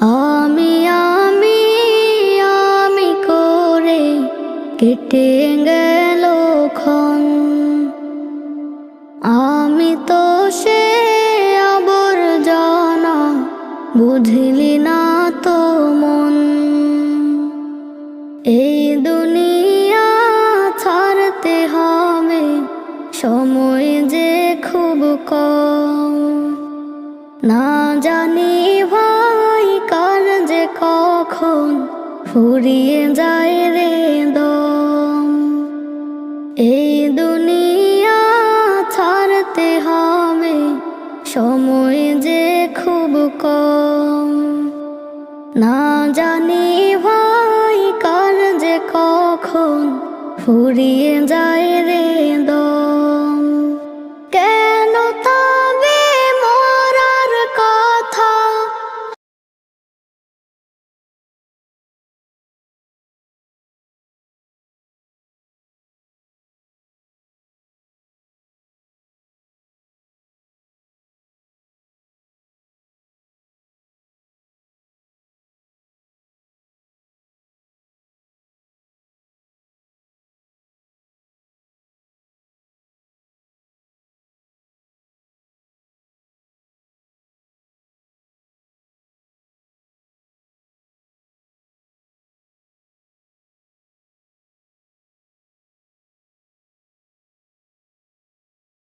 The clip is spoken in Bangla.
আমি আমি আমি করে কেটে গেল ক্ষণ। আমি তো সে আবর্জনা, বুঝলি না তো মন। এই দুনিয়া ছাড়তে হবে, সময় যে খুব কম। না জানি ভাই কার যে কখন ফুরিয়ে যায় রে দম। এই দুনিয়া ছাড়তে হবে, সময় যে খুব কম। না জানি ভাই কার যে কখন ফুরিয়ে যায় রে